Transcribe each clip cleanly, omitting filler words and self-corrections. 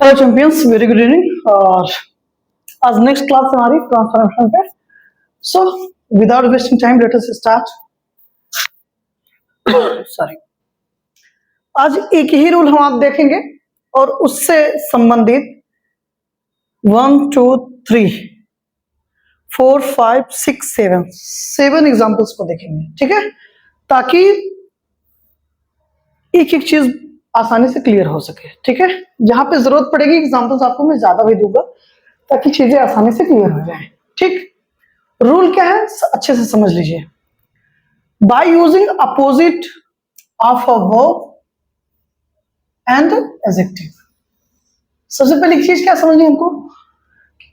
Hello champions, very good evening. और आज next class हमारी ट्रांसफॉर्मेशन पे। So without wasting time let us start. Sorry, आज एक ही रूल हम आप देखेंगे और उससे संबंधित 1 2 3 4 5 6 7 एग्जाम्पल्स को देखेंगे, ठीक है, ताकि एक एक चीज आसानी से क्लियर हो सके। ठीक है, जहां पे जरूरत पड़ेगी एग्जांपल्स आपको मैं ज्यादा भी दूंगा ताकि चीजें आसानी से क्लियर हो जाए। ठीक, रूल क्या है अच्छे से समझ लीजिए। Bye using opposite of a verb and adjective. सबसे पहले एक चीज क्या समझनी हमको,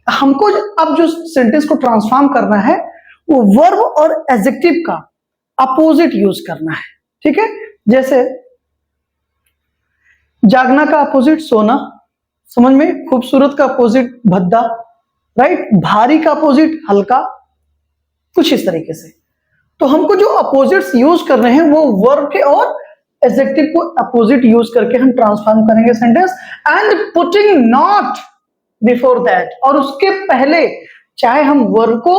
हमको अब जो सेंटेंस को ट्रांसफॉर्म करना है वो वर्ब और एडजेक्टिव का अपोजिट यूज करना है। ठीक है, जैसे जागना का अपोजिट सोना, समझ में, खूबसूरत का अपोजिट भद्दा, राइट, भारी का अपोजिट हल्का, कुछ इस तरीके से। तो हमको जो अपोजिट्स यूज कर रहे हैं वो वर्ब के और एडजेक्टिव को अपोजिट यूज करके हम ट्रांसफॉर्म करेंगे sentence, and putting not before that. और उसके पहले चाहे हम वर्ब को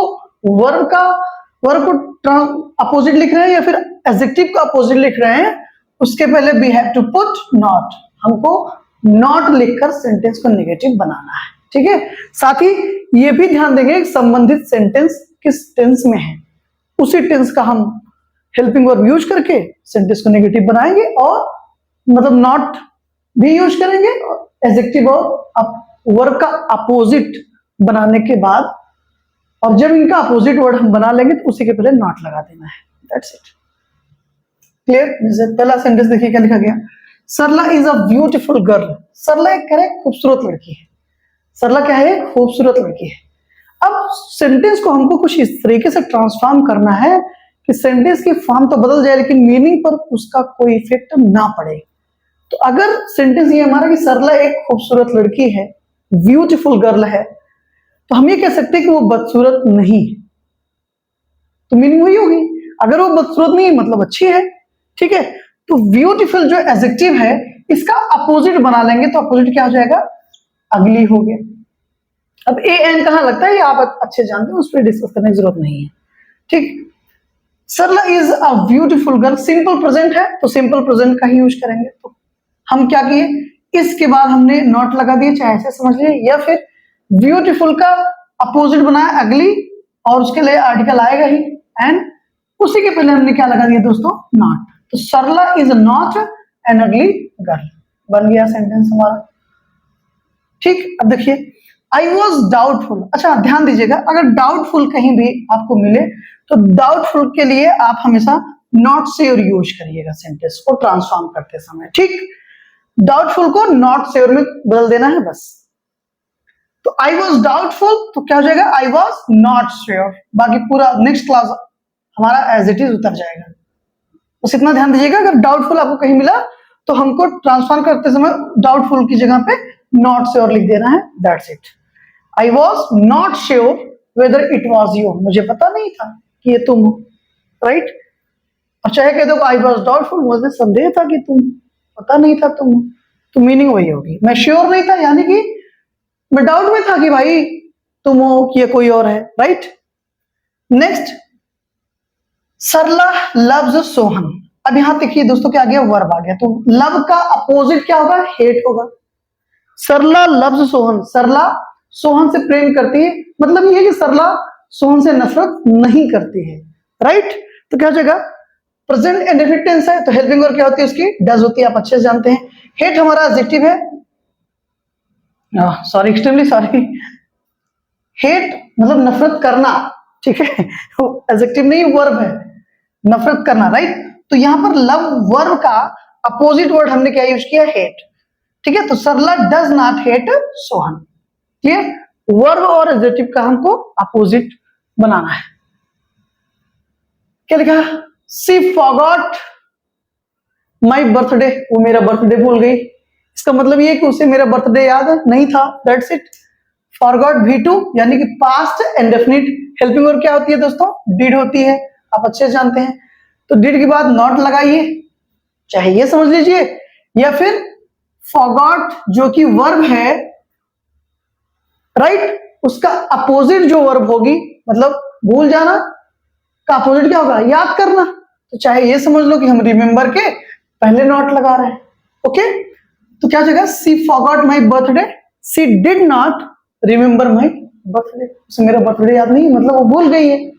अपोजिट लिख रहे हैं या फिर एडजेक्टिव का अपोजिट लिख रहे हैं, उसके पहले we have to put not. हमको नॉट लिखकर सेंटेंस को नेगेटिव बनाना है। ठीक है, साथ ही ये भी ध्यान देंगे संबंधित सेंटेंस किस टेंस में है, उसी टेंस का हम हेल्पिंग वर्ब यूज करके सेंटेंस को नेगेटिव बनाएंगे, और मतलब नॉट भी यूज करेंगे एडजेक्टिव और वर्ब का अपोजिट बनाने के बाद, और जब इनका अपोजिट वर्ड हम बना लेंगे तो उसी के पहले नॉट लगा देना है। That's it. क्लियर? जैसे पहला सेंटेंस देखिए क्या लिखा गया, सरला इज अ ब्यूटीफुल गर्ल। सरला एक खूबसूरत लड़की है। सरला क्या है? खूबसूरत लड़की है। अब सेंटेंस को हमको कुछ इस तरीके से ट्रांसफॉर्म करना है कि सेंटेंस की फॉर्म तो बदल जाए लेकिन मीनिंग पर उसका कोई इफेक्ट ना पड़े। तो अगर सेंटेंस ये हमारा कि सरला एक खूबसूरत लड़की है, ब्यूटीफुल गर्ल है, तो हम ये कह सकते हैं कि वो बदसूरत नहीं है, तो मीनिंग वही होगी। अगर वो बदसूरत नहीं है मतलब अच्छी है। ठीक है, तो ब्यूटीफुल जो एडजेक्टिव है इसका अपोजिट बना लेंगे तो अपोजिट क्या हो जाएगा? अगली हो गया। अब ए एन कहां लगता है ये आप अच्छे जानते हैं, उस पर डिस्कस करने की जरूरत नहीं है। ठीक, Sarla is a beautiful girl, simple present है तो सिंपल प्रेजेंट का ही यूज करेंगे। तो हम क्या किए, इसके बाद हमने नॉट लगा दिए, चाहे ऐसे समझ लिए, या फिर ब्यूटीफुल का अपोजिट बनाया अगली, और उसके लिए आर्टिकल आएगा ही, एंड उसी के पहले हमने क्या लगा दिया दोस्तों? नॉट। तो Sarla is not an ugly girl, बन गया सेंटेंस हमारा। ठीक, अब देखिए आई वॉज डाउटफुल। अच्छा ध्यान दीजिएगा, अगर डाउटफुल कहीं भी आपको मिले तो डाउटफुल के लिए आप हमेशा नॉट श्योर यूज करिएगा सेंटेंस को ट्रांसफॉर्म करते समय। ठीक, डाउटफुल को नॉट श्योर में बदल देना है बस। तो आई वॉज डाउटफुल तो क्या हो जाएगा? I was not sure. बाकी पूरा नेक्स्ट क्लास हमारा एज इट इज उतर जाएगा। बस इतना ध्यान दीजिएगा, अगर डाउटफुल आपको कहीं मिला तो हमको ट्रांसफॉर्म करते समय डाउटफुल की जगह पे नॉट श्योर लिख देना है। That's it. I was not sure whether it was you. मुझे पता नहीं था कि ये तुम हो, राइट। और चाहे कह दो आई वॉज डाउटफुल, मुझे संदेह था कि तुम, पता नहीं था तुम, तो मीनिंग वही होगी। मैं श्योर नहीं था यानी कि मैं डाउट में था कि भाई तुम हो कि ये कोई और है, राइट। नेक्स्ट, सरला लव्स सोहन। अब यहां देखिए दोस्तों क्या आ गया? वर्ब आ गया। तो लव का अपोजिट क्या होगा? हेट होगा। सरला लव्स सोहन, सरला सोहन से प्रेम करती है, मतलब ये कि सरला सोहन से नफरत नहीं करती है, राइट। तो क्या हो जाएगा? प्रेजेंट इंडेफिनिट टेंस है तो हेल्पिंग वर्ब क्या होती है उसकी? डज होती है, आप अच्छे से जानते हैं। हेट हमारा एडजेक्टिव है, सॉरी, एक्सट्रीमली सॉरी, हेट मतलब नफरत करना। ठीक है, एडजेक्टिव नहीं वर्ब है, नफरत करना, राइट। तो यहां पर लव वर्ब का अपोजिट वर्ड हमने क्या यूज किया? हेट। ठीक है, तो Sarla does not hate Sohan. Clear? Verb और एडजेक्टिव का हमको अपोजिट बनाना है। क्या लिखा? She forgot my birthday. वो मेरा बर्थडे भूल गई। इसका मतलब ये कि उसे मेरा बर्थडे याद नहीं था। That's it. फॉरगॉट V2 यानी कि पास्ट इंडेफिनिट। हेल्पिंग वर्ब क्या होती है दोस्तों? डिड होती है, आप अच्छे से जानते हैं। तो डिड के बाद नॉट लगाइए, चाहे ये समझ लीजिए या फिर फॉरगॉट जो कि वर्ब है, राइट, उसका अपोजिट जो वर्ब होगी, मतलब भूल जाना का अपोजिट क्या होगा, याद करना। तो चाहे ये समझ लो कि हम रिमेंबर के पहले नॉट लगा रहे हैं। ओके, तो क्या जगह, she forgot my birthday, she did not remember my birthday, उसे मेरा बर्थडे याद नहीं, मतलब वो भूल गई है।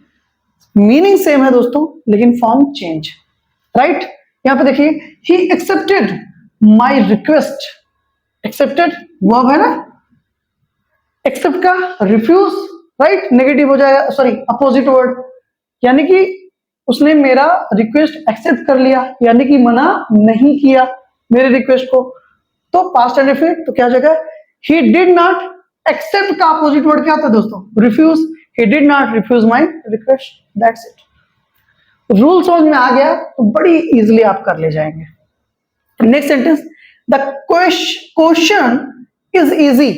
मीनिंग सेम है दोस्तों, लेकिन फॉर्म चेंज, राइट। यहां पे देखिए, he accepted my request, accepted verb है ना, एक्सेप्ट का रिफ्यूज, राइट, नेगेटिव हो जाएगा, सॉरी अपोजिट वर्ड, यानी कि उसने मेरा रिक्वेस्ट एक्सेप्ट कर लिया, यानी कि मना नहीं किया मेरे रिक्वेस्ट को। तो पास्ट एंड इनडेफिनिट, तो क्या जगह, ही डिड नॉट एक्सेप्ट का अपोजिट वर्ड क्या था दोस्तों, refuse, he did not refuse my request, that's it. Rule समझ में आ गया तो बड़ी इजीली आप कर ले जाएंगे। Next sentence, the question is easy,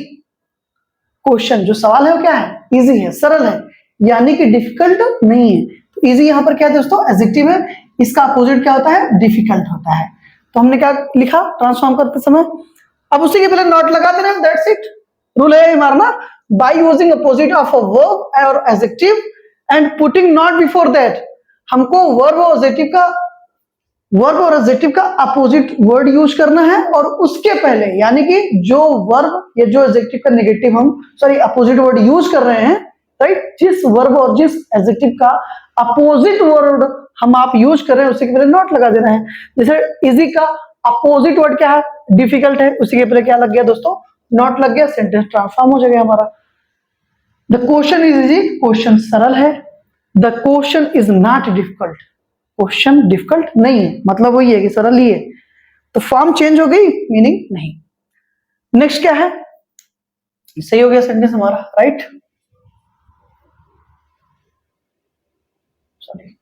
question जो सवाल है वो क्या है, इजी है, सरल है, यानी कि डिफिकल्ट नहीं है। तो इजी यहां पर क्या है दोस्तों, एडजेक्टिव है, इसका अपोजिट क्या होता है, डिफिकल्ट होता है। तो हमने क्या लिखा ट्रांसफॉर्म करते समय, अब उसी के पहले नॉट लगा देना, दैट्स इट। रूल है मारना, by using opposite of a verb और adjective and putting not before that. हमको वर्ब और एडजेक्टिव का अपोजिट वर्ड यूज करना है, और उसके पहले यानी कि जो वर्ब या जो एडजेक्टिव का नेगेटिव हम सॉरी अपोजिट वर्ड यूज कर रहे हैं, राइट, जिस वर्ब और जिस एडजेक्टिव का अपोजिट वर्ड हम आप यूज कर रहे हैं उसी के पहले नॉट लगा देना है। जैसे इजी का अपोजिट वर्ड क्या है, डिफिकल्ट है, उसी के पहले क्या लग गया दोस्तों, नॉट लग गया, सेंटेंस ट्रांसफॉर्म हो जाएगा हमारा। The question is easy, question सरल है। The question is not difficult, question difficult नहीं है, मतलब वही है कि सरल ही है। तो फॉर्म चेंज हो गई, मीनिंग नहीं। नेक्स्ट क्या है, सही हो गया सेंटेंस हमारा, राइट। सॉरी,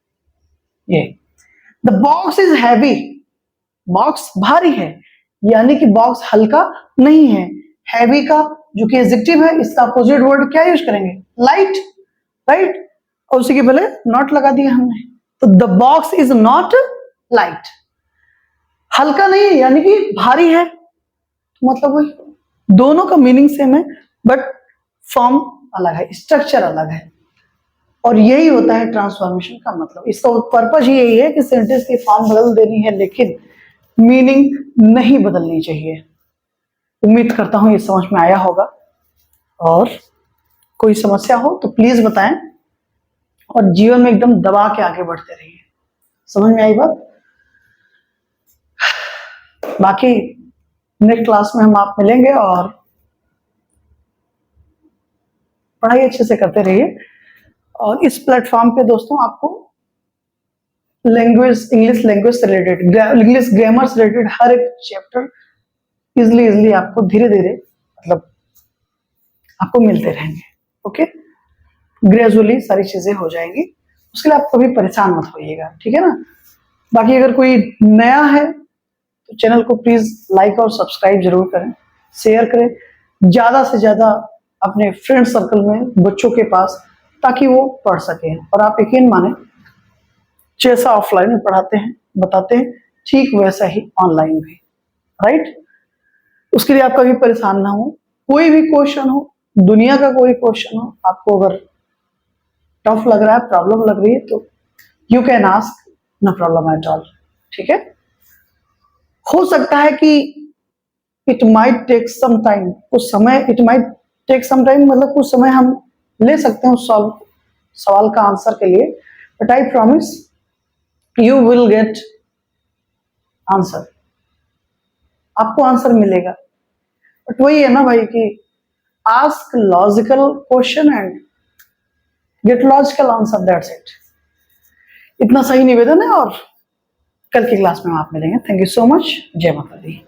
ये the box is heavy, box भारी है, यानी कि बॉक्स हल्का नहीं है। हैवी का जो कि एडजेक्टिव है, इसका अपोजिट वर्ड क्या यूज करेंगे, लाइट, राइट, और उसी के पहले नॉट लगा दिया हमने। तो the box is not light, हल्का नहीं है यानी कि भारी है, तो मतलब वही, दोनों का मीनिंग सेम है बट फॉर्म अलग है, स्ट्रक्चर अलग है। और यही होता है ट्रांसफॉर्मेशन का मतलब, इसका पर्पज ही यही है कि सेंटेंस की फॉर्म बदल देनी है, लेकिन मीनिंग नहीं बदलनी चाहिए। उम्मीद करता हूं ये समझ में आया होगा, और कोई समस्या हो तो प्लीज बताएं, और जीवन में एकदम दबा के आगे बढ़ते रहिए। समझ में आई बात? बाकी नेक्स्ट क्लास में हम आप मिलेंगे, और पढ़ाई अच्छे से करते रहिए। और इस प्लेटफॉर्म पे दोस्तों आपको लैंग्वेज, इंग्लिश लैंग्वेज से रिलेटेड, इंग्लिश ग्रामर से रिलेटेड हर एक चैप्टर इजिली आपको धीरे धीरे मतलब आपको मिलते रहेंगे। ओके, ग्रेजुअली सारी चीजें हो जाएंगी, उसके लिए आप कभी परेशान मत होइएगा, ठीक है ना। बाकी अगर कोई नया है तो चैनल को प्लीज लाइक और सब्सक्राइब जरूर करें, शेयर करें ज्यादा से ज्यादा अपने फ्रेंड सर्कल में, बच्चों के पास, ताकि वो पढ़ सके। और आप यकीन माने, जैसा ऑफलाइन में पढ़ाते हैं बताते हैं, ठीक वैसा ही ऑनलाइन भी, राइट। उसके लिए आप कभी परेशान ना हो, कोई भी क्वेश्चन हो, दुनिया का कोई क्वेश्चन हो, आपको अगर टफ लग रहा है, प्रॉब्लम लग रही है, तो you can ask, no problem at all, ठीक है। हो सकता है कि it might take some time, कुछ समय, it might take some time मतलब कुछ समय हम ले सकते हैं उस सवाल का आंसर के लिए, but I promise you will get answer, आपको आंसर मिलेगा। बट वही है ना भाई कि ask logical question and get logical answer, that's it. इतना सही निवेदन है, और कल की क्लास में हम आप मिलेंगे। थैंक यू सो मच, जय माता दी।